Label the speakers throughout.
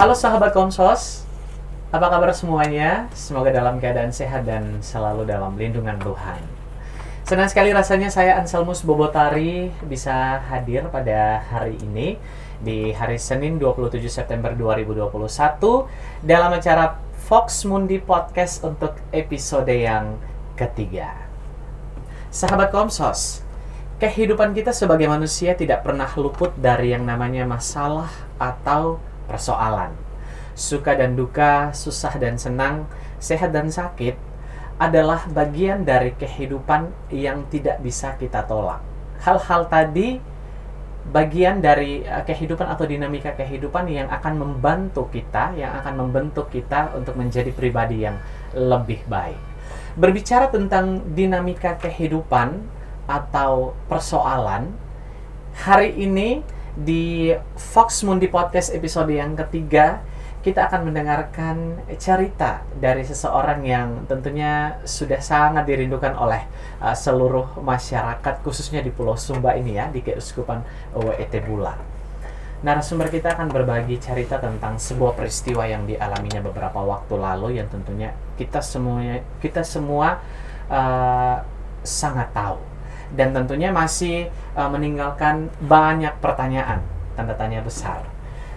Speaker 1: Halo sahabat Komsos, apa kabar semuanya? Semoga dalam keadaan sehat dan selalu dalam lindungan Tuhan. Senang sekali rasanya saya Anselmus Bobotari bisa hadir pada hari ini di hari Senin 27 September 2021 dalam acara Vox Mundi Podcast untuk episode yang ketiga. Sahabat Komsos, kehidupan kita sebagai manusia tidak pernah luput dari yang namanya masalah atau persoalan. Suka dan duka, susah dan senang, sehat dan sakit adalah bagian dari kehidupan yang tidak bisa kita tolak. Hal-hal tadi bagian dari kehidupan atau dinamika kehidupan yang akan membantu kita, yang akan membentuk kita untuk menjadi pribadi yang lebih baik. Berbicara tentang dinamika kehidupan atau persoalan, hari ini di Vox Mundi Podcast episode yang ketiga, kita akan mendengarkan cerita dari seseorang yang tentunya sudah sangat dirindukan oleh seluruh masyarakat, khususnya di Pulau Sumba ini ya, di Keuskupan WET Bula. Narasumber kita akan berbagi cerita tentang sebuah peristiwa yang dialaminya beberapa waktu lalu yang tentunya kita semua sangat tahu. Dan tentunya masih meninggalkan banyak pertanyaan, tanda tanya besar.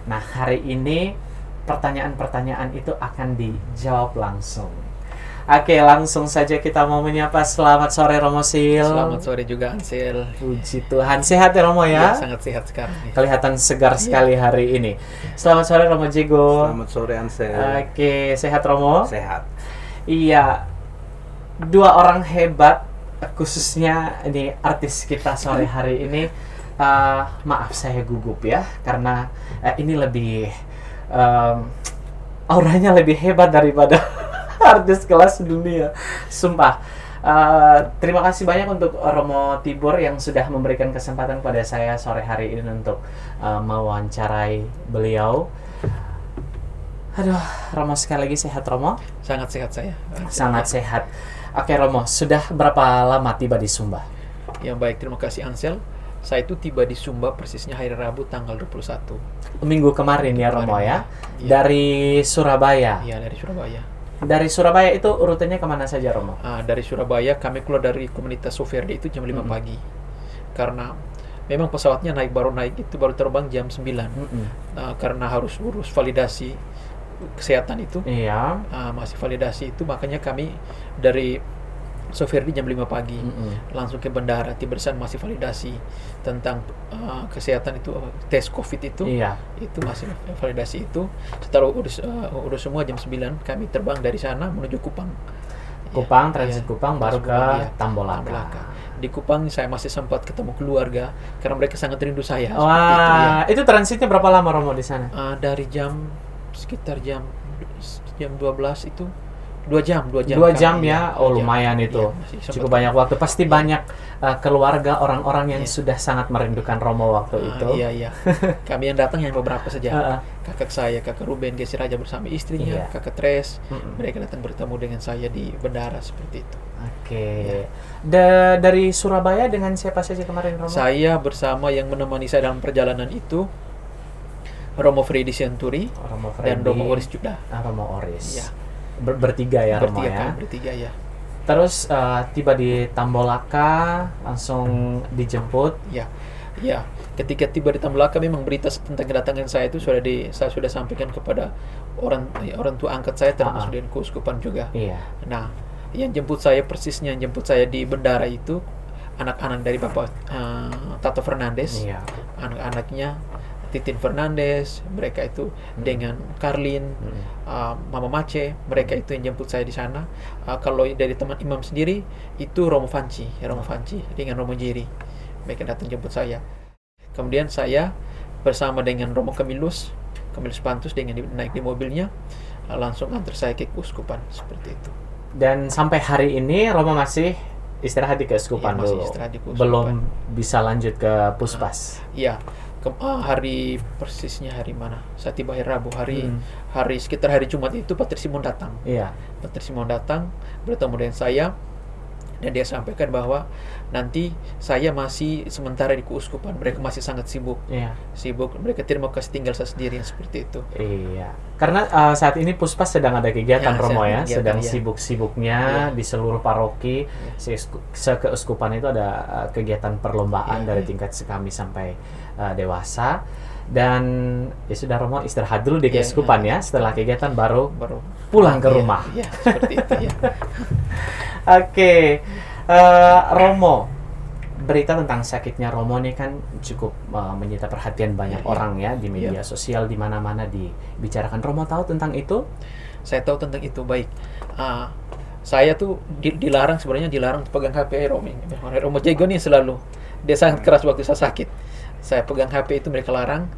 Speaker 1: Nah, hari ini pertanyaan-pertanyaan itu akan dijawab langsung. Oke, langsung saja kita mau menyapa. Selamat sore Romo Sil.
Speaker 2: Selamat sore juga Ansel.
Speaker 1: Puji Tuhan, sehat ya Romo ya?
Speaker 2: Ya, sangat sehat sekarang.
Speaker 1: Kelihatan segar sekali hari ini. Selamat sore Romo Jego.
Speaker 3: Selamat sore Ansel.
Speaker 1: Oke, sehat Romo?
Speaker 3: Sehat.
Speaker 1: Iya, dua orang hebat, khususnya ini artis kita sore hari ini. Maaf saya gugup ya, karena ini lebih auranya lebih hebat daripada artis kelas dunia, sumpah. Terima kasih banyak untuk Romo Tibor yang sudah memberikan kesempatan pada saya sore hari ini untuk mewawancarai beliau. Aduh, Romo sekali lagi sehat Romo?
Speaker 2: Sangat sehat saya.
Speaker 1: Sangat sehat. Oke Romo, sudah berapa lama tiba di Sumba?
Speaker 2: Yang baik, terima kasih Ansel. Saya itu tiba di Sumba persisnya hari Rabu tanggal 21.
Speaker 1: Minggu kemarin ya Romo ya?
Speaker 2: Iya.
Speaker 1: Dari Surabaya?
Speaker 2: Iya, dari Surabaya.
Speaker 1: Dari Surabaya itu rutenya kemana saja Romo?
Speaker 2: Dari Surabaya kami keluar dari komunitas Soferdi itu jam 5 pagi. Karena memang pesawatnya baru naik itu baru terbang jam 9. Karena harus urus validasi kesehatan itu.
Speaker 1: Iya.
Speaker 2: Masih validasi itu, makanya kami dari Soferdi jam 5 pagi langsung ke bandara. Tiba di sana masih validasi tentang kesehatan itu, tes COVID itu.
Speaker 1: Iya.
Speaker 2: Itu masih validasi itu. Setelah urus semua jam 9 kami terbang dari sana menuju Kupang.
Speaker 1: Kupang, transit Kupang, baru ke
Speaker 2: Tambolaka. Di Kupang saya masih sempat ketemu keluarga karena mereka sangat rindu saya.
Speaker 1: Wah, itu transitnya berapa lama Romo di sana?
Speaker 2: Dari sekitar jam 12 itu 2 jam.
Speaker 1: 2 jam ya? Oh,
Speaker 2: 2 jam.
Speaker 1: lumayan itu.
Speaker 2: Iya,
Speaker 1: cukup banyak waktu. Pasti banyak keluarga, orang-orang yang sudah sangat merindukan Romo waktu itu.
Speaker 2: Iya. Kami yang datang yang beberapa saja. Kakak saya, Kakak Ruben Gesi Raja bersama istrinya, Kakak Tres. Mereka datang bertemu dengan saya di bandara seperti itu.
Speaker 1: Oke. Dari Surabaya dengan siapa saja kemarin Romo?
Speaker 2: Saya bersama yang menemani saya dalam perjalanan itu Romo Freddy Senturi dan Romo Oris juga.
Speaker 1: Romo Oris.
Speaker 2: Ya.
Speaker 1: Bertiga ya Romo ya.
Speaker 2: Bertiga ya.
Speaker 1: Terus tiba di Tambolaka langsung dijemput.
Speaker 2: Ya. Ketika tiba di Tambolaka memang berita tentang kedatangan saya itu saya sudah sampaikan kepada orang tua angkat saya termasuk dengan keuskupan juga.
Speaker 1: Iya.
Speaker 2: Nah, yang jemput saya di bandara itu anak-anak dari Bapak Tato Fernandes.
Speaker 1: Iya.
Speaker 2: Anak-anaknya Titin Fernandes, mereka itu dengan Karlin, Mama Mace, mereka itu yang jemput saya di sana. Kalau dari teman imam sendiri itu Romo Fanci dengan Romo Jiri, mereka datang jemput saya. Kemudian saya bersama dengan Romo Camillus Pantus dengan naik di mobilnya, langsung antar saya ke keuskupan seperti itu.
Speaker 1: Dan sampai hari ini Romo masih istirahat di keuskupan
Speaker 2: masih
Speaker 1: dulu.
Speaker 2: istirahat di keuskupan.
Speaker 1: Belum bisa lanjut ke Puspas.
Speaker 2: Iya. Hari persisnya hari mana? Saya tiba hari Rabu, hari sekitar hari Jumat itu Pater Simon datang.
Speaker 1: Iya.
Speaker 2: Pater Simon datang bertemu dengan saya. Dan dia sampaikan bahwa nanti saya masih sementara di keuskupan, mereka masih sangat sibuk.
Speaker 1: Iya.
Speaker 2: Sibuk, mereka tidak mau kasih tinggal saya sendirian seperti itu.
Speaker 1: Iya. Karena saat ini Puspas sedang ada kegiatan
Speaker 2: Ya,
Speaker 1: Romo ya,
Speaker 2: sedang
Speaker 1: sedang
Speaker 2: kegiatan, ya.
Speaker 1: sibuk-sibuknya
Speaker 2: Iya.
Speaker 1: di seluruh paroki. Sekeuskupan itu ada kegiatan perlombaan
Speaker 2: Iya,
Speaker 1: dari
Speaker 2: iya.
Speaker 1: tingkat sekami sampai dewasa. Dan ya sudah, Romo istirahat dulu di
Speaker 2: Iya,
Speaker 1: keuskupan
Speaker 2: iya.
Speaker 1: ya. Setelah kegiatan baru
Speaker 2: Baru
Speaker 1: pulang ke
Speaker 2: Iya,
Speaker 1: rumah.
Speaker 2: Iya, seperti itu ya.
Speaker 1: Oke, Romo, berita tentang sakitnya Romo ini kan cukup menyita perhatian banyak
Speaker 2: Iya,
Speaker 1: orang ya di media
Speaker 2: iya.
Speaker 1: sosial, di mana-mana dibicarakan. Romo tahu tentang itu?
Speaker 2: Saya tahu tentang itu baik. Saya tuh dilarang, sebenarnya dilarang untuk pegang HP Romo Jego nih selalu. Dia sangat keras waktu saya sakit. Saya pegang HP itu mereka larang.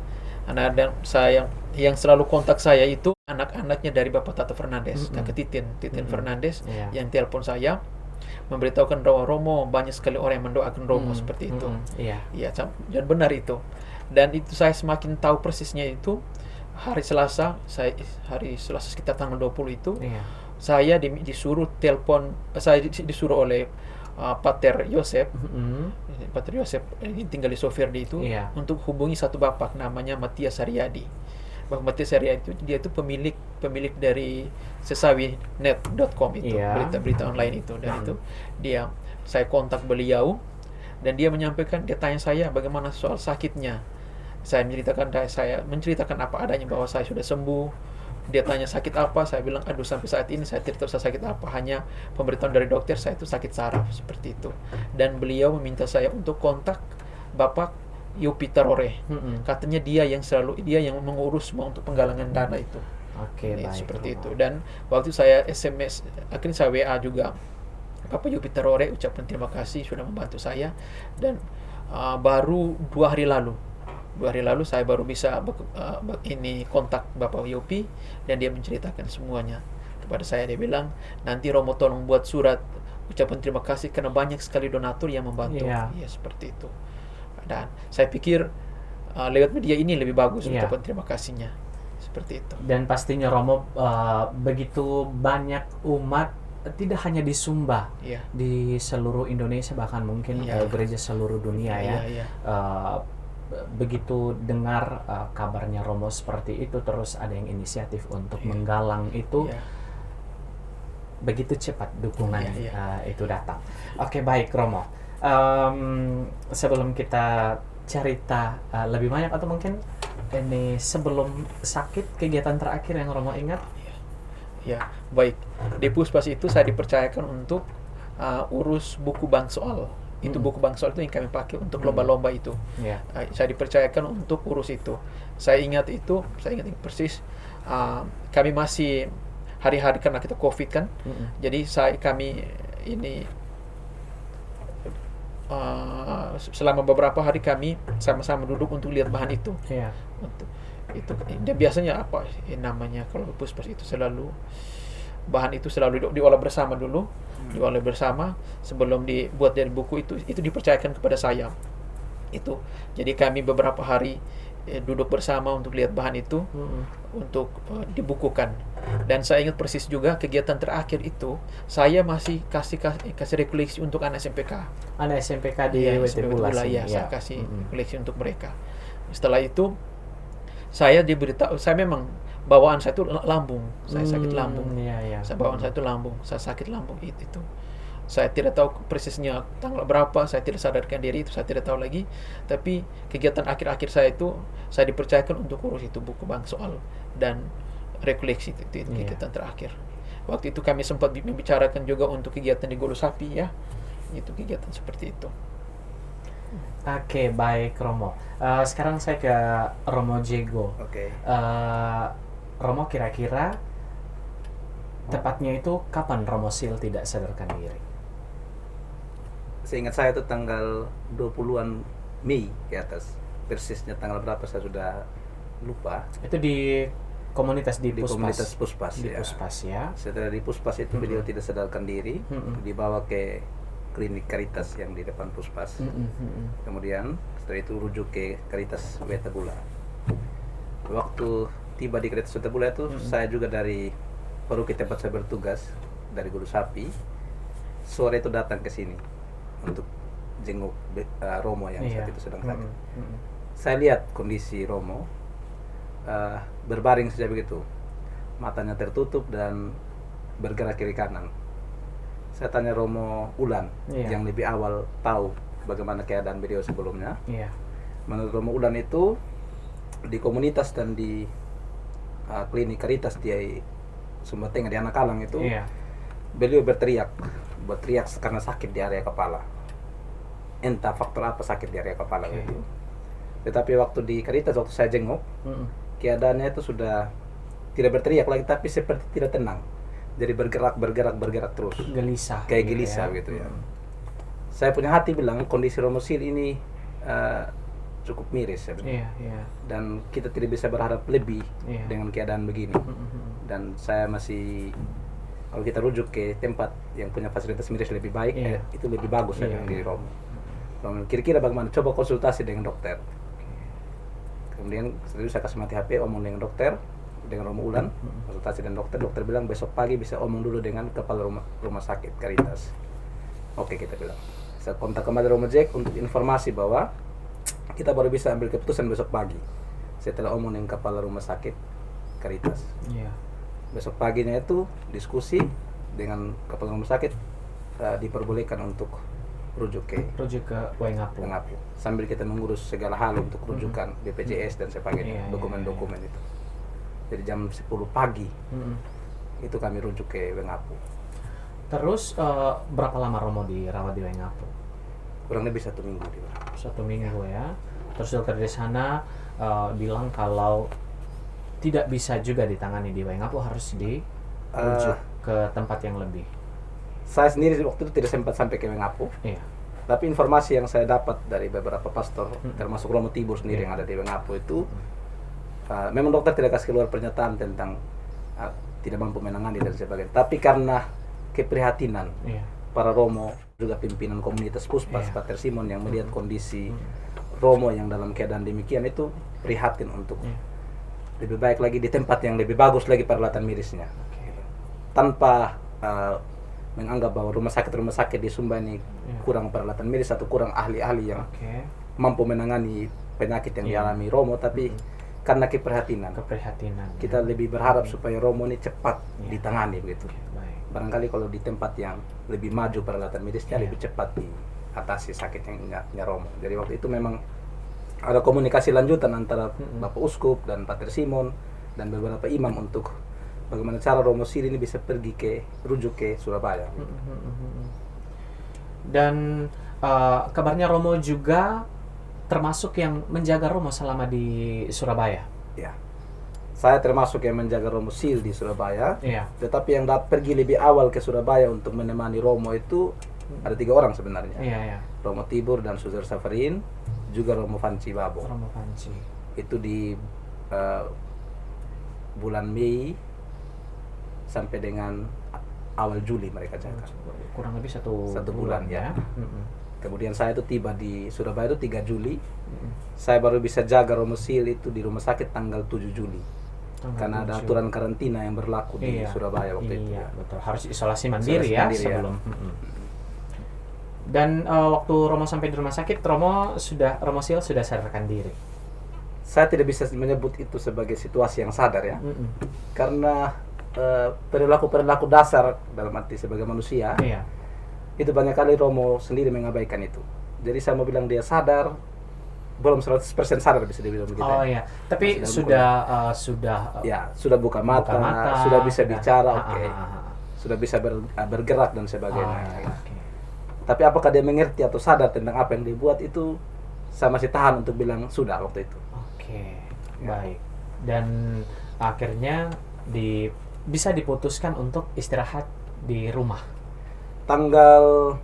Speaker 2: Dan saya yang selalu kontak saya itu anak-anaknya dari Bapak Tato Fernandes, Kakak Titin Fernandes,
Speaker 1: Iya.
Speaker 2: yang telepon saya memberitahukan bahwa Romo banyak sekali orang yang mendoakan Romo seperti itu.
Speaker 1: Iya.
Speaker 2: Iya, dan benar itu. Dan itu saya semakin tahu persisnya itu hari Selasa sekitar tanggal 20 itu.
Speaker 1: Iya.
Speaker 2: Saya disuruh telepon, saya disuruh oleh Pater Yosef. Pater Yosef ini tinggal di Soferdi itu,
Speaker 1: Iya.
Speaker 2: untuk hubungi satu bapak namanya Matias Haryadi. Bapak Matias Haryadi itu dia itu pemilik dari sesawinet.com itu,
Speaker 1: Iya.
Speaker 2: berita-berita online itu. Dan itu saya kontak beliau dan dia tanya saya bagaimana soal sakitnya. Saya menceritakan apa adanya bahwa saya sudah sembuh. Dia tanya sakit apa, saya bilang aduh sampai saat ini saya tidak tahu saya sakit apa, hanya pemberitahuan dari dokter saya itu sakit saraf seperti itu. Dan beliau meminta saya untuk kontak Bapak Yupitarore. Katanya dia yang mengurus semua untuk penggalangan dana itu.
Speaker 1: Oke, baik.
Speaker 2: Seperti
Speaker 1: Romo.
Speaker 2: itu. Dan waktu saya SMS, akhirnya saya WA juga Bapak Yupitarore, ucapkan terima kasih sudah membantu saya. Dan baru 2 hari lalu saya baru bisa kontak Bapak Yopi, dan dia menceritakan semuanya kepada saya. Dia bilang nanti Romo tolong buat surat ucapan terima kasih karena banyak sekali donatur yang membantu.
Speaker 1: Iya.
Speaker 2: Ya, seperti itu. Dan saya pikir lewat media ini lebih bagus
Speaker 1: Iya.
Speaker 2: ucapan terima kasihnya. Seperti itu.
Speaker 1: Dan pastinya Romo begitu banyak umat, tidak hanya di Sumba,
Speaker 2: Iya.
Speaker 1: di seluruh Indonesia, bahkan mungkin
Speaker 2: Iya.
Speaker 1: gereja seluruh dunia ya.
Speaker 2: Iya.
Speaker 1: Begitu dengar kabarnya Romo seperti itu, terus ada yang inisiatif untuk menggalang itu,
Speaker 2: Iya.
Speaker 1: begitu cepat dukungan
Speaker 2: Iya.
Speaker 1: itu datang. Oke, baik Romo. Sebelum kita cerita lebih banyak, atau mungkin ini sebelum sakit, kegiatan terakhir yang Romo ingat?
Speaker 2: Ya, baik. Di Puspas itu saya dipercayakan untuk urus buku bank soal. Itu buku bank soal itu yang kami pakai untuk lomba-lomba itu.
Speaker 1: Iya.
Speaker 2: Saya dipercayakan untuk urus itu. Saya ingat persis. Kami masih hari-hari karena kita COVID kan. Jadi kami ini selama beberapa hari kami sama-sama duduk untuk lihat bahan itu.
Speaker 1: Iya.
Speaker 2: Itu biasanya apa namanya kalau Puspas itu selalu bahan itu selalu diolah bersama dulu, diolah bersama sebelum dibuat dari buku itu dipercayakan kepada saya. Itu. Jadi kami beberapa hari duduk bersama untuk lihat bahan itu untuk dibukukan. Dan saya ingat persis juga kegiatan terakhir itu saya masih kasih rekoleksi untuk anak SMPK.
Speaker 1: Anak SMPK di WT Bula.
Speaker 2: Ya, saya kasih koleksi untuk mereka. Setelah itu saya diberitahu, saya memang bawaan saya itu lambung, saya sakit lambung.
Speaker 1: Iya.
Speaker 2: Bawaan saya itu lambung, saya sakit lambung itu. Saya tidak tahu persisnya tanggal berapa, saya tidak sadarkan diri itu, saya tidak tahu lagi. Tapi kegiatan akhir-akhir saya itu saya dipercayakan untuk urus itu buku bank soal dan rekoleksi itu kegiatan terakhir. Waktu itu kami sempat membicarakan juga untuk kegiatan di Golo Sapi ya, itu kegiatan seperti itu.
Speaker 1: Oke, baik Romo. Sekarang saya ke Romo Jego.
Speaker 3: Oke.
Speaker 1: Romo, kira-kira tepatnya itu kapan Romo Sil tidak sadarkan diri?
Speaker 3: Seingat saya itu tanggal 20-an Mei ke atas. Persisnya tanggal berapa saya sudah lupa.
Speaker 1: Itu di komunitas di Puspas.
Speaker 3: Komunitas Puspas
Speaker 1: Di
Speaker 3: ya.
Speaker 1: Puspas ya.
Speaker 3: Setelah di Puspas itu beliau tidak sadarkan diri, dibawa ke klinik Caritas yang di depan Puspas. Kemudian setelah itu rujuk ke Caritas Weta Bula. Waktu tiba di Caritas Weta Bula itu saya juga dari paroki tempat saya bertugas, dari Guru Sapi, sore itu datang ke sini untuk jenguk Romo yang saat itu sedang sakit. Saya lihat kondisi Romo berbaring saja begitu, matanya tertutup dan bergerak kiri kanan. Saya tanya Romo Ulan yang lebih awal tahu bagaimana keadaan beliau sebelumnya. Menurut Romo Ulan itu di komunitas dan di klinik Caritas di Sumba Tengah di Anak Alang itu beliau berteriak karena sakit di area kepala. Entah faktor apa sakit di area kepala itu. Tetapi waktu di Caritas waktu saya jenguk, keadaannya itu sudah tidak berteriak lagi tapi seperti tidak tenang. Jadi bergerak terus.
Speaker 1: Gelisah.
Speaker 3: Kayak gelisah gitu ya. Saya punya hati bilang kondisi Romo Sil ini cukup miris ya. Dan kita tidak bisa berharap lebih dengan keadaan begini. Dan saya masih, kalau kita rujuk ke tempat yang punya fasilitas medis lebih baik, itu lebih bagus ya di Romo. Kira-kira bagaimana? Coba konsultasi dengan dokter. Kemudian setelah itu saya kasih mati HP, omong dengan dokter, dengan Romo Ulan, konsultasi dengan dokter. Dokter bilang besok pagi bisa omong dulu dengan kepala rumah sakit Caritas. Oke, kita bilang. Saya kontak kembali Romo Jack untuk informasi bahwa kita baru bisa ambil keputusan besok pagi setelah omong dengan kepala rumah sakit Caritas. Besok paginya itu diskusi dengan kepala rumah sakit, diperbolehkan untuk rujuk ke
Speaker 1: Waingapu.
Speaker 3: Sambil kita mengurus segala hal untuk rujukan BPJS dan sebagainya, dokumen-dokumen itu. Jadi jam 10 pagi itu kami rujuk ke Waingapu.
Speaker 1: Terus berapa lama Romo dirawat di Waingapu?
Speaker 3: Kurang lebih 1 minggu di Waingapu.
Speaker 1: 1 minggu ya. Terus dokter di sana bilang kalau tidak bisa juga ditangani di Waingapu, harus dirujuk ke tempat yang lebih.
Speaker 3: Saya sendiri waktu itu tidak sempat sampai ke Waingapu. Tapi informasi yang saya dapat dari beberapa pastor, termasuk Romo Tibur sendiri yang ada di Waingapu itu, memang dokter tidak kasih keluar pernyataan tentang tidak mampu menangani dan sebagainya. Tapi karena keprihatinan para Romo, juga pimpinan komunitas Puspas, Pater Simon yang melihat kondisi Romo yang dalam keadaan demikian, itu prihatin untuk lebih baik lagi di tempat yang lebih bagus lagi peralatan medisnya. Tanpa menganggap bahwa rumah sakit di Sumba ini kurang peralatan medis atau kurang ahli-ahli yang mampu menangani penyakit yang dialami Romo, tapi karena keprihatinan kita lebih berharap supaya Romo ini cepat ditangani begitu. Barangkali kalau di tempat yang lebih maju peralatan medisnya lebih cepat diatasi sakitnya Romo. Jadi waktu itu memang ada komunikasi lanjutan antara Bapak Uskup dan Pater Simon dan beberapa imam untuk bagaimana cara Romo Sil ini bisa pergi rujuk ke Surabaya.
Speaker 1: Dan kabarnya Romo juga termasuk yang menjaga Romo selama di Surabaya.
Speaker 3: Saya termasuk yang menjaga Romo Sil di Surabaya. Tetapi yang pergi lebih awal ke Surabaya untuk menemani Romo itu ada 3 orang sebenarnya. Romo Tibur dan Suster Safarin, juga Romo Fanci Babo. Itu di bulan Mei sampai dengan awal Juli mereka jaga.
Speaker 1: Kurang lebih satu bulan ya.
Speaker 3: Kemudian saya itu tiba di Surabaya itu 3 Juli. Saya baru bisa jaga Romo Sil itu di rumah sakit tanggal 7 Juli. Karena ada aturan karantina yang berlaku di Surabaya waktu itu.
Speaker 1: Betul. Harus isolasi mandiri sebelum. Dan waktu Romo sampai di rumah sakit, Romo Sil sudah sadarkan diri.
Speaker 3: Saya tidak bisa menyebut itu sebagai situasi yang sadar ya. Karena perilaku dasar dalam arti sebagai manusia, itu banyak kali Romo sendiri mengabaikan itu. Jadi saya mau bilang dia sadar, belum 100% sadar bisa dibilang begitu.
Speaker 1: Tapi sudah
Speaker 3: buka mata, sudah bisa bicara, sudah bisa bergerak dan sebagainya. Tapi apakah dia mengerti atau sadar tentang apa yang dibuat itu, saya masih tahan untuk bilang sudah waktu itu.
Speaker 1: Baik. Dan akhirnya bisa diputuskan untuk istirahat di rumah.
Speaker 3: Tanggal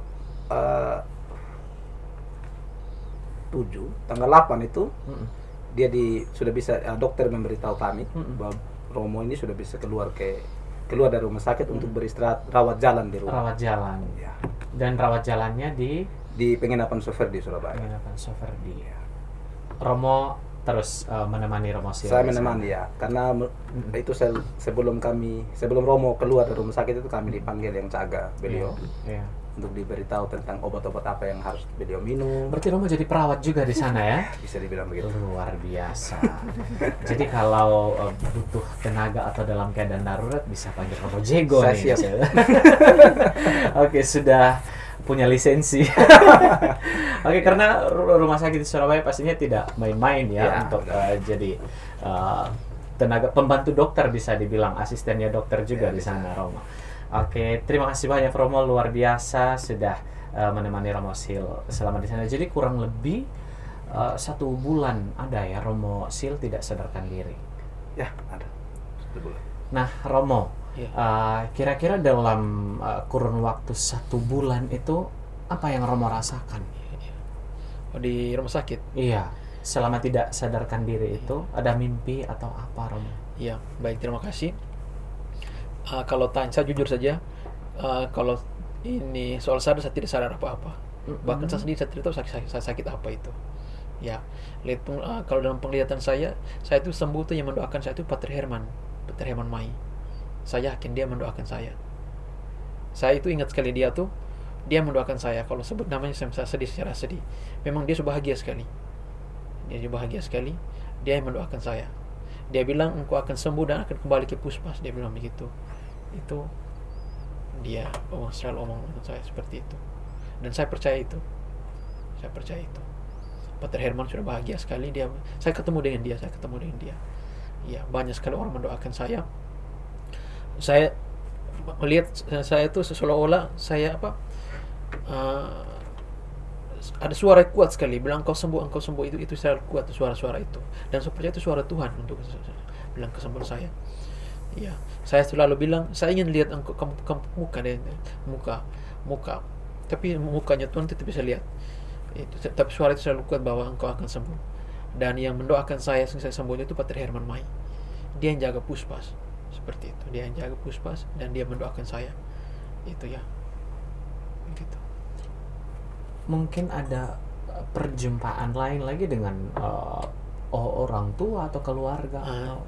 Speaker 3: 8 itu dia sudah bisa, dokter memberitahu kami bahwa Romo ini sudah bisa keluar dari rumah sakit untuk beristirahat, rawat jalan di rumah.
Speaker 1: Rawat jalan. Dan rawat jalannya di
Speaker 3: penginapan Soferdi Surabaya.
Speaker 1: Penginapan Soferdi. Romo terus menemani Romo Sil.
Speaker 3: Saya menemani karena itu sebelum Romo keluar dari rumah sakit itu kami dipanggil yang jaga beliau. untuk diberitahu tentang obat-obat apa yang harus beliau minum.
Speaker 1: Berarti Romo jadi perawat juga di sana ya?
Speaker 3: Bisa dibilang begitu.
Speaker 1: Luar biasa. Jadi kalau butuh tenaga atau dalam keadaan darurat bisa panggil Romo Jego
Speaker 3: Saya
Speaker 1: nih.
Speaker 3: siap.
Speaker 1: Oke, sudah punya lisensi. Oke, karena rumah sakit di Surabaya pastinya tidak main-main ya,
Speaker 3: Ya,
Speaker 1: untuk jadi tenaga pembantu dokter, bisa dibilang asistennya dokter juga
Speaker 3: Ya,
Speaker 1: di
Speaker 3: bisa.
Speaker 1: sana Romo. Oke, terima kasih banyak Romo, luar biasa sudah menemani Romo Sil selama di sana. Jadi kurang lebih 1 bulan ada ya Romo Sil tidak sadarkan diri.
Speaker 3: Ya, ada. 1 bulan.
Speaker 1: Nah, Romo,
Speaker 2: Ya.
Speaker 1: kira-kira dalam kurun waktu 1 bulan itu apa yang Romo rasakan?
Speaker 2: Di rumah sakit.
Speaker 1: Iya, selama tidak sadarkan diri itu ada mimpi atau apa Romo?
Speaker 2: Ya, baik, terima kasih. Kalau tanya, saya jujur saja, kalau ini soal sadar, saya tidak sadar apa-apa. Bahkan saya sendiri saya tidak tahu saya sakit apa itu. Ya, kalau dalam penglihatan saya itu sembuh tuh yang mendoakan saya itu Pater Herman Mai. Saya yakin dia mendoakan saya. Saya itu ingat sekali dia mendoakan saya. Kalau sebut namanya saya sedih, secara sedih. Memang dia bahagia sekali. Dia bahagia sekali. Dia yang mendoakan saya. Dia bilang engkau akan sembuh dan akan kembali ke Puspas. Dia bilang begitu. Itu dia selalu omong dengan saya seperti itu. Dan saya percaya itu. Pater Herman sudah bahagia sekali. Saya ketemu dengan dia. Ya, banyak sekali orang mendoakan saya. Saya melihat saya itu seolah-olah saya ada suara kuat sekali bilang engkau sembuh itu sangat kuat suara itu, dan saya percaya itu suara Tuhan untuk bilang kesembuhan saya. Ya, saya selalu bilang saya ingin lihat engkau kamu muka, tapi mukanya Tuhan tidak bisa lihat itu, tapi suara itu selalu kuat bahwa engkau akan sembuh. Dan yang mendoakan saya sembuh itu Pater Herman Mai. Dia yang jaga Puspas seperti itu, dia yang jaga Puspas dan dia mendoakan saya itu ya begitu.
Speaker 1: Mungkin ada perjumpaan lain lagi dengan orang tua atau keluarga atau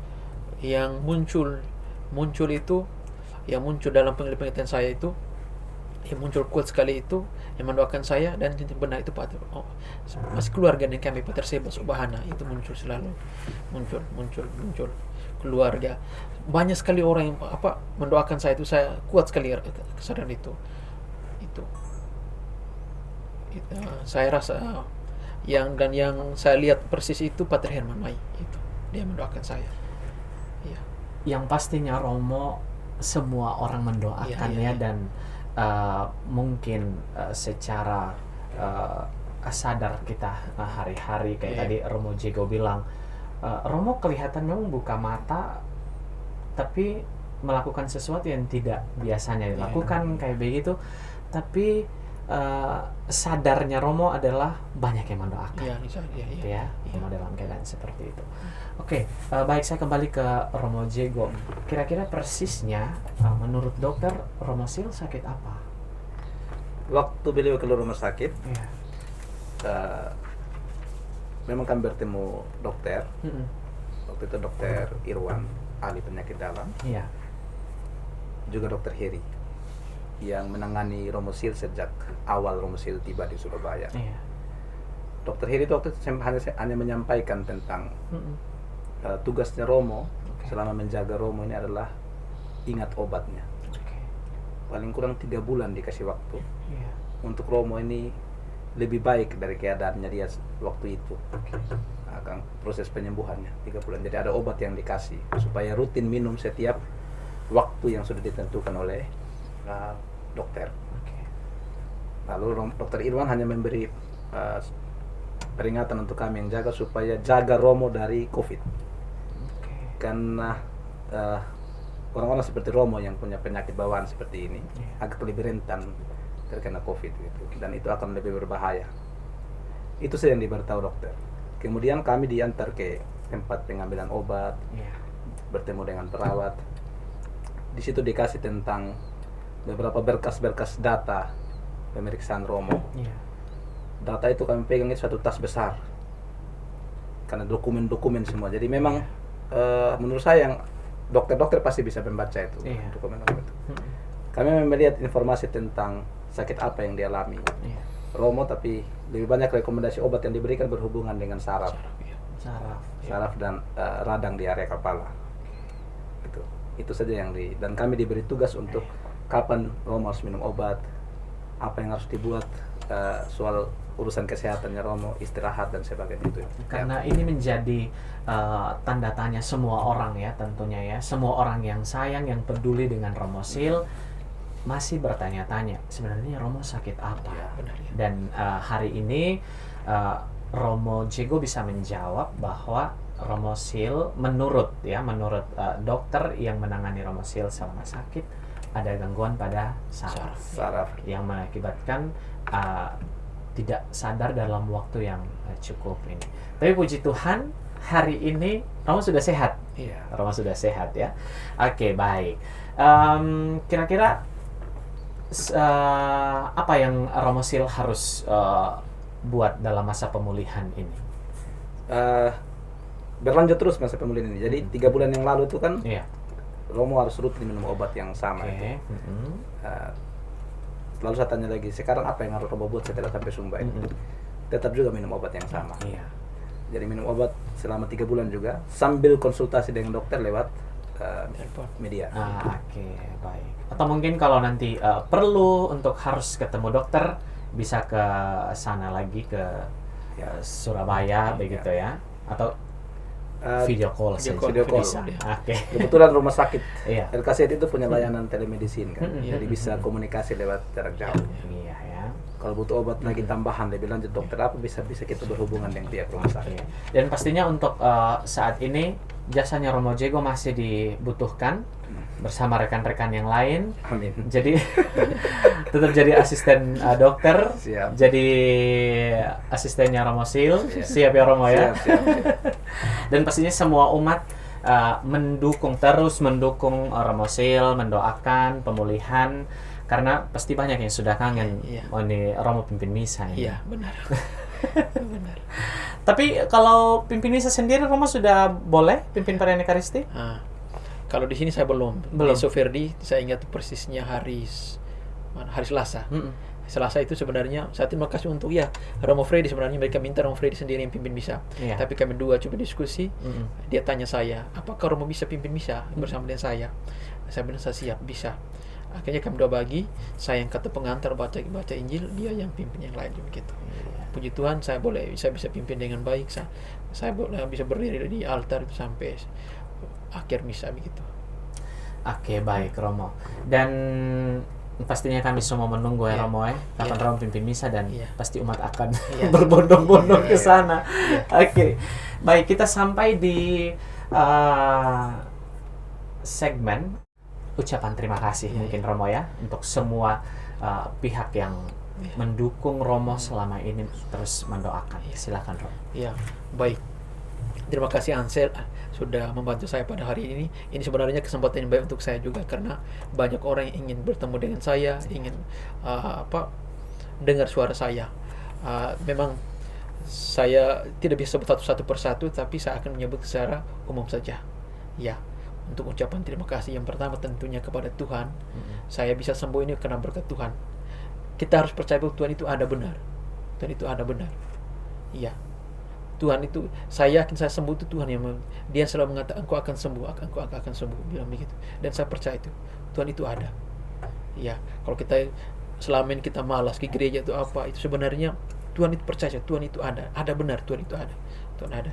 Speaker 2: yang muncul itu, yang muncul dalam penglihatan saya itu, yang muncul kuat sekali itu, yang mendoakan saya, dan benar itu Pater masih keluarga dengan kami Pater Sebas Ubahana itu muncul selalu muncul keluarga. Banyak sekali orang yang mendoakan saya itu, saya kuat sekali kesadaran itu. Saya rasa yang saya lihat persis itu Pater Herman Mai itu, dia mendoakan saya. Ya.
Speaker 1: Yang pastinya Romo semua orang mendoakan ya. Dan mungkin secara sadar kita hari-hari kayak tadi Romo Jego bilang, Romo kelihatan memang buka mata tapi melakukan sesuatu yang tidak biasanya dilakukan kayak begitu, tapi sadarnya Romo adalah banyak yang mendoakan. Romo dalam keadaan seperti itu. Oke, baik, saya kembali ke Romo Jego. Kira-kira persisnya menurut dokter Romo Sil sakit apa?
Speaker 3: Waktu beliau keluar rumah sakit, memang kami bertemu dokter. Waktu itu Dokter Irwan, ahli penyakit dalam. Juga Dokter Heri yang menangani Romo Sil sejak awal Romo Sil tiba di Surabaya. Dokter Heri itu waktu itu hanya menyampaikan tentang tugasnya Romo selama menjaga Romo ini adalah ingat obatnya. Paling kurang 3 bulan dikasih waktu untuk Romo ini lebih baik dari keadaannya dia waktu itu. Akan proses penyembuhannya 3 bulan. Jadi ada obat yang dikasih supaya rutin minum setiap waktu yang sudah ditentukan oleh dokter. Lalu Dokter Irwan hanya memberi peringatan untuk kami yang jaga supaya jaga Romo dari COVID. Karena orang-orang seperti Romo yang punya penyakit bawaan seperti ini agak lebih rentan terkena COVID gitu. Dan itu akan lebih berbahaya. Itu saja yang diberitahu dokter. Kemudian kami diantar ke tempat pengambilan obat, bertemu dengan perawat. Di situ dikasih tentang beberapa berkas-berkas data pemeriksaan Romo. Data itu kami pegang itu satu tas besar karena dokumen-dokumen semua. Jadi memang menurut saya yang dokter-dokter pasti bisa membaca itu dokumen-dokumen itu. Kami melihat informasi tentang sakit apa yang dialami.
Speaker 1: Iya.
Speaker 3: Romo tapi lebih banyak rekomendasi obat yang diberikan berhubungan dengan saraf,
Speaker 1: Saraf.
Speaker 3: saraf dan radang di area kepala. Itu saja yang dan kami diberi tugas untuk kapan Romo harus minum obat, apa yang harus dibuat soal urusan kesehatannya Romo, istirahat dan sebagainya itu.
Speaker 1: Karena ini menjadi tanda tanya semua orang ya tentunya ya. Semua orang yang sayang, yang peduli dengan Romo Sil masih bertanya-tanya sebenarnya Romo sakit apa.
Speaker 3: Ya,
Speaker 2: benar, ya.
Speaker 1: Dan hari ini Romo Jego bisa menjawab bahwa Romo Sil menurut dokter yang menangani Romo Sil selama sakit ada gangguan pada saraf. Yang mengakibatkan tidak sadar dalam waktu yang cukup ini. Tapi puji Tuhan hari ini Romo sudah sehat.
Speaker 3: Iya.
Speaker 1: Romo sudah sehat ya. Oke, baik. Kira-kira apa yang Romo Sil harus buat dalam masa pemulihan ini?
Speaker 3: Berlanjut terus masa pemulihan ini. Jadi 3 bulan yang lalu itu kan
Speaker 1: Iya.
Speaker 3: Romo harus rutin minum obat yang sama itu. Lalu saya tanya lagi, sekarang apa yang harus Romo buat setelah sampai Sumba ini? Tetap juga minum obat yang sama.
Speaker 1: Iya.
Speaker 3: Jadi minum obat selama 3 bulan juga sambil konsultasi dengan dokter lewat media.
Speaker 1: Oke, baik. Atau mungkin kalau nanti perlu untuk harus ketemu dokter, bisa ke sana lagi ke Surabaya begitu ya, atau video call saja.
Speaker 3: Video call.
Speaker 1: Bisa. Oke.
Speaker 3: Kebetulan rumah sakit
Speaker 1: Iya.
Speaker 3: RKC itu punya layanan telemedicine kan, jadi bisa komunikasi lewat jarak jauh.
Speaker 1: Iya ya.
Speaker 3: Kalau butuh obat lagi tambahan lebih lanjut dokter apa bisa kita berhubungan dengan pihak rumah sakit.
Speaker 1: Oke. Dan pastinya untuk saat ini jasanya Romo Jego masih dibutuhkan bersama rekan-rekan yang lain.
Speaker 3: Amin.
Speaker 1: Jadi tetap jadi asisten dokter.
Speaker 3: Siap.
Speaker 1: Jadi asistennya Romo Sil. Siap ya Romo ya.
Speaker 3: Siap.
Speaker 1: Dan pastinya semua umat terus mendukung Romo Sil, mendoakan pemulihan, karena pasti banyak yang sudah kangen.
Speaker 2: Iya.
Speaker 1: Oh, ini Romo pimpin misa ini.
Speaker 2: Iya, benar. Benar.
Speaker 1: Tapi kalau pimpin misa sendiri Romo sudah boleh pimpin perayaan Ekaristi?
Speaker 2: Kalau di sini saya belum. Di Soferdi saya ingat persisnya hari Selasa. Selasa itu sebenarnya saya terima kasih untuk Romo Freddy, sebenarnya mereka minta Romo Freddy sendiri yang pimpin misa.
Speaker 1: Iya.
Speaker 2: Tapi kami dua coba diskusi. Dia tanya saya, apakah Romo bisa pimpin misa bersama dengan saya? Saya bilang saya siap, bisa. Akhirnya kami dua bagi, saya yang kata pengantar baca Injil, dia yang pimpin yang lain begitu. Puji Tuhan saya bisa pimpin dengan baik. Saya bisa berdiri di altar itu sampai akhir misa begitu.
Speaker 1: Oke, baik Romo. Dan pastinya kami semua menunggu ya Romo kapan Romo pimpin misa, dan pasti umat akan berbondong-bondong ke sana. Oke. Baik, kita sampai di segmen ucapan terima kasih mungkin Romo ya untuk semua pihak yang mendukung Romo selama ini terus mendoakan. Silakan Romo.
Speaker 2: Ya, baik. Terima kasih Ansel sudah membantu saya pada hari ini. Ini sebenarnya kesempatan yang baik untuk saya juga, karena banyak orang yang ingin bertemu dengan saya, ingin dengar suara saya. Memang saya tidak bisa sebut satu persatu, tapi saya akan menyebut secara umum saja. Ya, untuk ucapan terima kasih yang pertama tentunya kepada Tuhan. Saya bisa sembuh ini karena berkat Tuhan. Kita harus percaya bahwa Tuhan itu ada benar. Tuhan itu ada benar. Iya. Tuhan itu, saya yakin saya sembuh itu Tuhan yang Dia selalu mengatakan engkau akan sembuh, engkau akan sembuh, bilang begitu. Dan saya percaya itu Tuhan itu ada. Ya, kalau kita selama ini kita malas ke gereja itu apa, itu sebenarnya Tuhan itu percaya, Tuhan itu ada benar, Tuhan itu ada, Tuhan ada.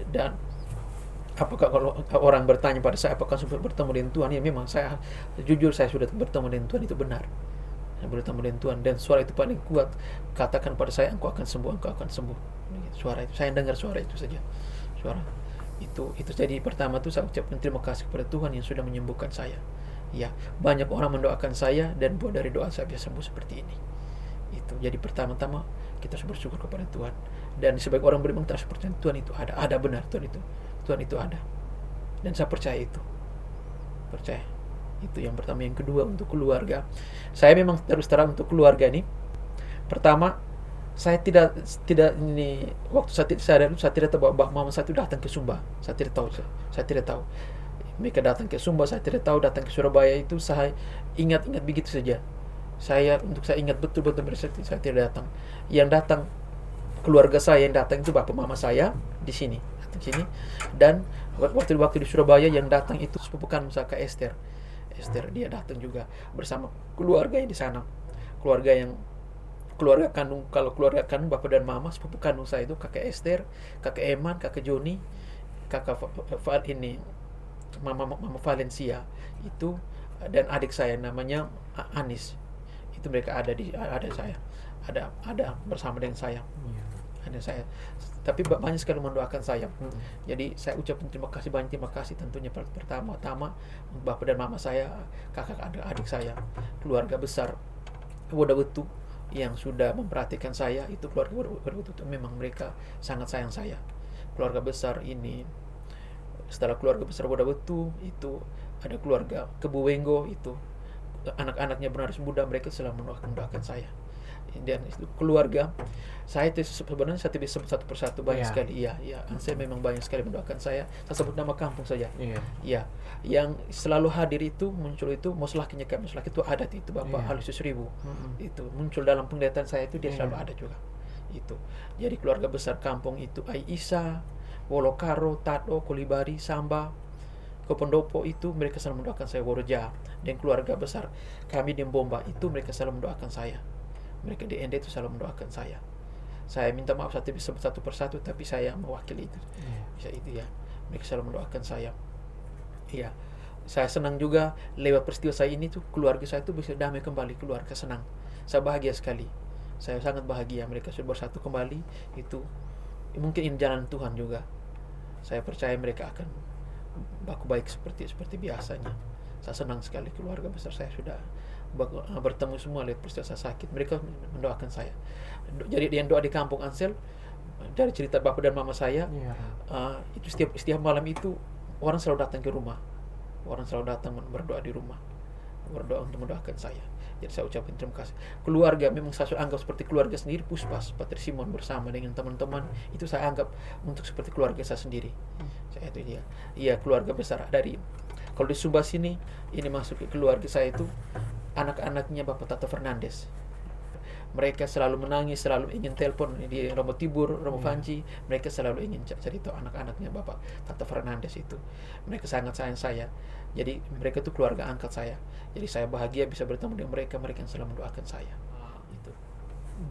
Speaker 2: Dan apakah kalau orang bertanya pada saya apakah sudah bertemu dengan Tuhan, ya memang saya jujur saya sudah bertemu dengan Tuhan, itu benar. Saya bertemu dengan Tuhan, dan suara itu paling kuat, katakan pada saya engkau akan sembuh, engkau akan sembuh. Suara itu, saya dengar suara itu saja. Suara itu jadi pertama tuh saya ucapkan terima kasih kepada Tuhan yang sudah menyembuhkan saya. Ya, banyak orang mendoakan saya, dan buat dari doa saya bisa sembuh seperti ini. Itu jadi pertama-tama kita harus bersyukur kepada Tuhan, dan sebagai orang beriman kita harus percaya Tuhan itu ada benar, Tuhan itu ada, dan saya percaya itu. Itu yang pertama. Yang kedua, untuk keluarga, saya memang terus terang untuk keluarga ini. Pertama, saya tidak ini waktu saya tidak tahu bahwa mama saya itu datang ke Sumba. Saya tidak tahu. Mereka datang ke Sumba, saya tidak tahu. Datang ke Surabaya itu saya ingat begitu saja. Untuk saya ingat betul-betul saya tidak datang. Yang datang keluarga saya, yang datang itu bapak mama saya di sini, datang sini. Dan waktu di Surabaya yang datang itu sepupu kandung saya, Kak Esther. Esther dia datang juga bersama keluarga yang di sana. Keluarga kandung, kalau keluarga kandung bapak dan mama, sepupu kandung saya itu kakak Esther, kakak Eman, kakak Joni, kakak ini mama Valencia itu, dan adik saya namanya Anis. Itu mereka ada bersama dengan saya. Ada saya. Tapi banyak sekali mendoakan saya. Jadi saya ucapkan banyak terima kasih tentunya pertama bapak dan mama saya, kakak adik saya, keluarga besar Wodawetu yang sudah memperhatikan saya. Itu keluarga Wodawetu, memang mereka sangat sayang saya. Keluarga besar ini, setelah keluarga besar Wodawetu itu ada keluarga Kebuwengo, itu anak-anaknya Bernados Muda, mereka selalu mendoakan saya. Dan itu keluarga saya itu sebenarnya saya tidak sebut satu persatu, banyak sekali. Saya memang banyak sekali mendoakan saya sebut nama kampung saja. Yang selalu hadir itu muncul itu Moslaki itu adat itu Bapak Halusus Ribu. Itu muncul dalam penglihatan saya itu, dia selalu ada juga. Itu jadi keluarga besar kampung itu Aisa, Wolokaro, Tato, Kolibari, Samba, Kopondopo, itu mereka selalu mendoakan saya. Woroja dan keluarga besar kami di Mbomba itu mereka selalu mendoakan saya. Mereka di ND itu selalu mendoakan saya. Saya minta maaf saya tidak sebut satu persatu, tapi saya mewakili itu. Bisa itu ya. Mereka selalu mendoakan saya. Iya. Saya senang juga lewat peristiwa saya ini tuh keluarga saya itu bisa damai kembali, keluarga senang. Saya bahagia sekali. Saya sangat bahagia mereka sudah bersatu kembali. Itu mungkin ini jalan Tuhan juga. Saya percaya mereka akan baku baik seperti biasanya. Saya senang sekali keluarga besar saya sudah bertemu semua lihat peristiwa saya sakit. Mereka mendoakan saya. Jadi yang doa di kampung Ansel, dari cerita bapak dan mama saya, itu setiap malam itu orang selalu datang ke rumah. Orang selalu datang berdoa di rumah, berdoa untuk mendoakan saya. Jadi saya ucapkan terima kasih. Keluarga memang saya anggap seperti keluarga sendiri. Puspas, Pater Simon bersama dengan teman-teman itu saya anggap untuk seperti keluarga saya sendiri. Saya itu dia. Iya, keluarga besar dari, kalau di Sumba sini ini masuk ke keluarga saya itu anak-anaknya Bapak Tato Fernandes. Mereka selalu menangis, selalu ingin telepon di Romo Tibur, Romo Fanci. Mereka selalu ingin cerita anak-anaknya Bapak Tato Fernandes itu. Mereka sangat sayang saya. Jadi mereka itu keluarga angkat saya. Jadi saya bahagia bisa bertemu dengan mereka. Mereka yang selalu mendoakan saya. Itu.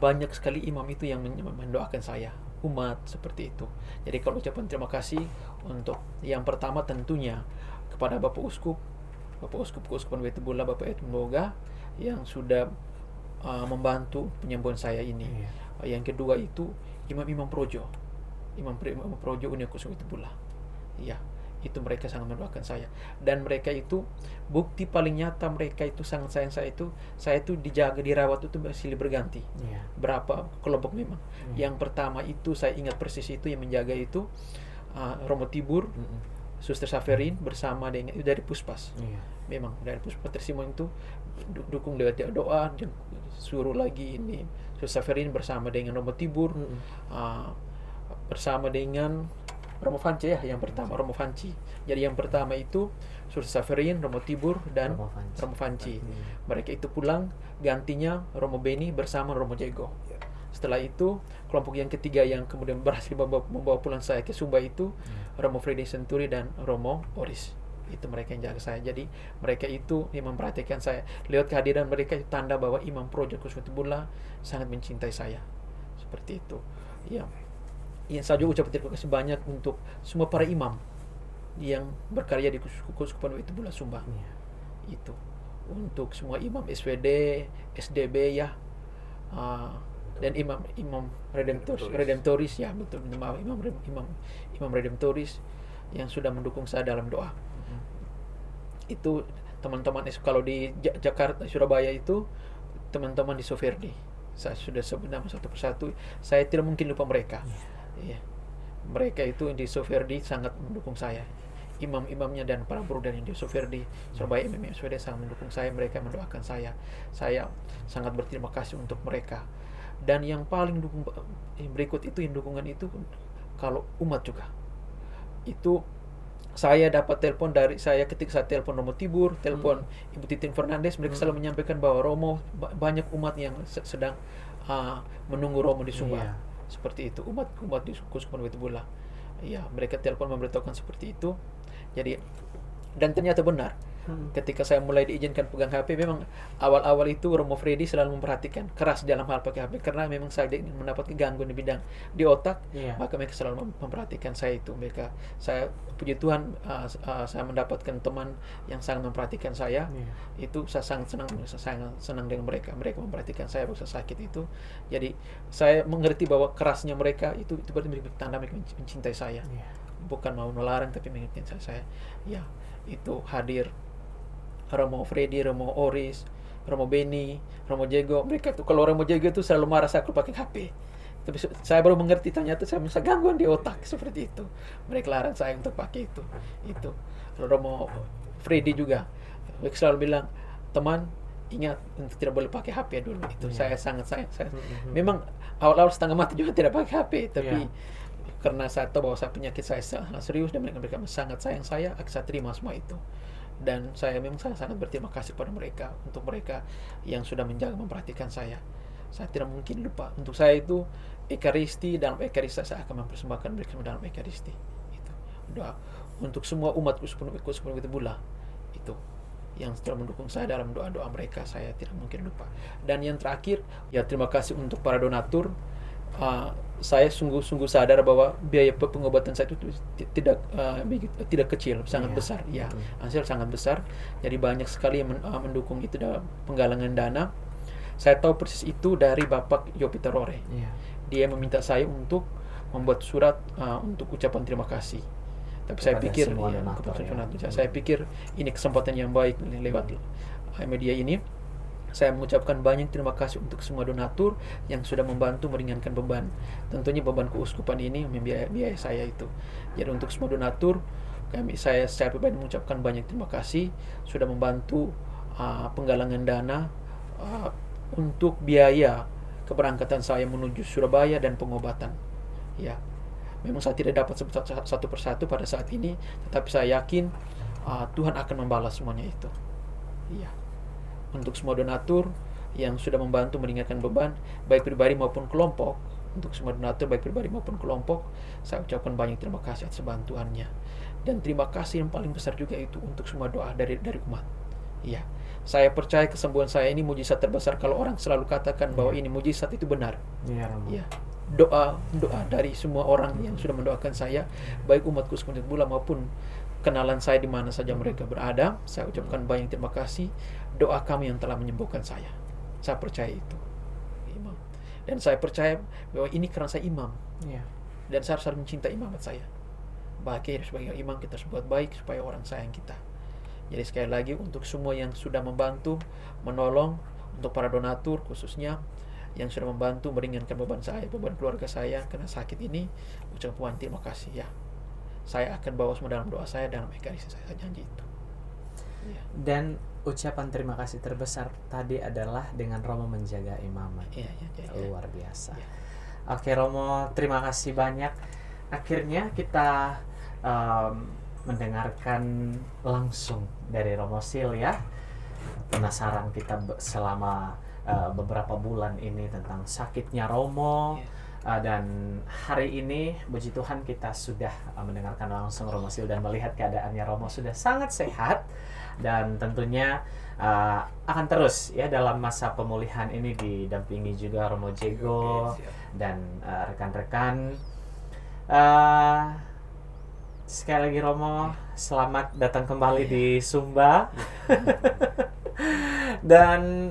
Speaker 2: Banyak sekali imam itu yang mendoakan saya. Umat seperti itu. Jadi kalau ucapan terima kasih untuk yang pertama tentunya kepada Bapak Uskup Keuskupan Wetubula, Bapak Edmund Boga yang sudah membantu penyembuhan saya ini. Yang kedua itu Imam Projo Unikus Wetubula. Itu mereka sangat mendoakan saya, dan mereka itu bukti paling nyata mereka itu sangat sayang saya itu dijaga, dirawat itu silih berganti. Berapa kelompok memang. Yang pertama itu saya ingat persis itu yang menjaga itu Romo Tibur, Suster Saverin bersama dengan dari Puspas. Memang dari Puspas Pater Simon itu dukung lewat doa, suruh lagi ini Suster Saverin bersama dengan Romo Tibur, bersama dengan Romo Fanci yang pertama, Romo Fanci. Jadi yang pertama itu Suster Saverin, Romo Tibur dan Romo Fanci. Mereka itu pulang, gantinya Romo Beni bersama Romo Jego. Setelah itu kelompok yang ketiga yang kemudian berhasil membawa pulang saya ke Sumba itu Romo Freddy Senturi dan Romo Oris. Itu mereka yang jaga saya. Jadi mereka itu yang memperhatikan saya. Lewat kehadiran mereka itu tanda bahwa Imam Projo Kuswetubula sangat mencintai saya. Seperti itu. Saya juga ucapkan terima kasih banyak untuk semua para imam yang berkarya di Kuskupan Wetubula Sumba. Itu untuk semua imam SWD, SDB dan imam redemptoris betul, imam redemptoris yang sudah mendukung saya dalam doa. Itu teman-teman kalau di Jakarta, Surabaya itu teman-teman di Soferdi. Saya sudah sebut nama satu persatu. Saya tidak mungkin lupa mereka. Mereka itu di Soferdi sangat mendukung saya. Imam-imamnya dan para bruder yang di Soferdi Surabaya MMSWD sangat mendukung saya. Mereka mendoakan saya. Saya sangat berterima kasih untuk mereka. Dan yang paling berikut itu yang dukungan itu kalau umat juga itu saya dapat telepon dari saya ketika saya telepon Romo Tibur, telepon Ibu Titin Fernandes, mereka selalu menyampaikan bahwa Romo banyak umat yang sedang menunggu Romo di Sumba.
Speaker 1: Iya.
Speaker 2: Seperti itu, umat di Kuskupan Wetebula. Ya, mereka telepon memberitahukan seperti itu. Jadi, dan ternyata benar. Ketika saya mulai diizinkan pegang HP, memang awal-awal itu Romo Freddy selalu memperhatikan keras dalam hal pakai HP, karena memang saya mendapat gangguan di bidang di otak.
Speaker 1: Iya.
Speaker 2: Maka mereka selalu memperhatikan saya itu. Saya puji Tuhan, saya mendapatkan teman yang sangat memperhatikan saya.
Speaker 1: Iya.
Speaker 2: Itu saya sangat senang dengan mereka. Mereka memperhatikan saya waktu saya sakit itu. Jadi saya mengerti bahwa kerasnya mereka itu berarti tanda mereka mencintai saya.
Speaker 1: Iya.
Speaker 2: Bukan mau melarang, tapi menginginkan saya. Ya, itu hadir Romo Freddy, Romo Oris, Romo Beni, Romo Jego. Mereka tuh, kalau Romo Jego itu selalu marah saya kalau pakai HP. Tapi saya baru mengerti ternyata saya bisa gangguan di otak seperti itu. Mereka larang saya untuk pakai itu. Kalau Romo Freddy juga, mereka selalu bilang, teman, ingat untuk tidak boleh pakai HP dulu. Itu saya sangat sayang. Memang awal-awal setengah mati juga tidak pakai HP, tapi karena saya tahu bahwa penyakit saya sangat serius dan mereka sangat sayang saya terima semua itu. Dan saya sangat berterima kasih pada mereka, untuk mereka yang sudah menjaga, memperhatikan saya. Saya tidak mungkin lupa. Untuk saya itu Ekaristi, dalam Ekaristi saya akan mempersembahkan mereka dalam Ekaristi. Itu doa untuk semua umat Kuskupan Wetebula itu yang telah mendukung saya dalam doa-doa mereka, saya tidak mungkin lupa. Dan yang terakhir, ya terima kasih untuk para donatur. Saya sungguh-sungguh sadar bahwa biaya pengobatan saya itu tidak kecil, sangat besar. Ya, hasil sangat besar. Jadi banyak sekali yang mendukung itu dalam penggalangan dana. Saya tahu persis itu dari Bapak Yopi Terore. Dia meminta saya untuk membuat surat untuk ucapan terima kasih. Tapi saya pikir, saya pikir ini kesempatan yang baik lewat media ini. Saya mengucapkan banyak terima kasih untuk semua donatur yang sudah membantu meringankan beban. Tentunya beban keuskupan ini membiayai saya itu. Jadi untuk semua donatur, saya secara pribadi mengucapkan banyak terima kasih sudah membantu penggalangan dana untuk biaya keberangkatan saya menuju Surabaya dan pengobatan. Ya, memang saya tidak dapat sebut satu persatu pada saat ini, tetapi saya yakin Tuhan akan membalas semuanya itu. Iya. Untuk semua donatur yang sudah membantu meringankan beban, baik pribadi maupun kelompok, untuk semua donatur baik pribadi maupun kelompok, saya ucapkan banyak terima kasih atas bantuannya. Dan terima kasih yang paling besar juga itu untuk semua doa dari umat. Iya, saya percaya kesembuhan saya ini mujizat terbesar. Kalau orang selalu katakan bahwa ini mujizat, itu benar. Iya. Doa dari semua orang yang sudah mendoakan saya, baik umat Kuskupan Wetebula maupun kenalan saya di mana saja mereka berada, saya ucapkan banyak terima kasih. Doa kami yang telah menyembuhkan saya. Saya percaya itu, imam. Dan saya percaya bahwa ini karena saya imam. Dan saya harus mencintai imamat saya. Bahagia sebagai imam, kita harus buat baik supaya orang sayang kita. Jadi sekali lagi untuk semua yang sudah membantu, menolong, untuk para donatur khususnya yang sudah membantu meringankan beban saya, beban keluarga saya karena sakit ini, ucapan terima kasih ya. Saya akan bawa semua dalam doa saya, dalam Ekaristi saya janji itu.
Speaker 1: Dan ucapan terima kasih terbesar tadi adalah dengan Romo menjaga imamat. Luar biasa. Oke Romo, terima kasih banyak. Akhirnya kita mendengarkan langsung dari Romo Sil ya. Penasaran kita selama beberapa bulan ini tentang sakitnya Romo. Dan hari ini puji Tuhan kita sudah mendengarkan langsung Romo Sil dan melihat keadaannya Romo sudah sangat sehat, dan tentunya akan terus ya dalam masa pemulihan ini didampingi juga Romo Jego dan rekan-rekan. Sekali lagi Romo, selamat datang kembali di Sumba. Dan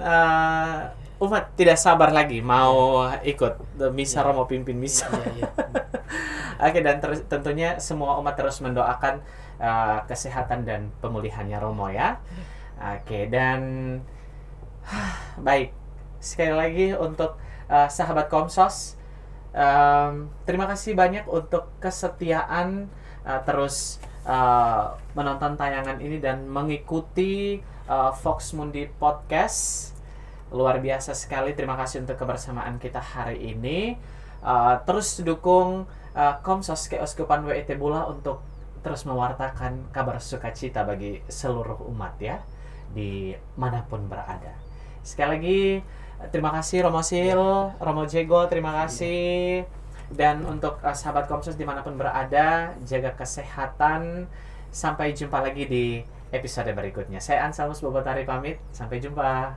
Speaker 1: umat tidak sabar lagi mau ikut misa Romo pimpin misa. Oke, dan tentunya semua umat terus mendoakan kesehatan dan pemulihannya Romo ya. Oke, dan baik, sekali lagi untuk sahabat Komsos, terima kasih banyak untuk kesetiaan terus menonton tayangan ini dan mengikuti Vox Mundi Podcast. Luar biasa sekali, terima kasih untuk kebersamaan kita hari ini. Terus dukung Komsos Keuskupan Wetebula untuk terus mewartakan kabar sukacita bagi seluruh umat ya, di manapun berada. Sekali lagi terima kasih Romo Sil, Romo Jego, terima kasih. Dan untuk sahabat Komsus dimanapun berada, jaga kesehatan. Sampai jumpa lagi di episode berikutnya. Saya Anselmus Bobotari pamit, sampai jumpa.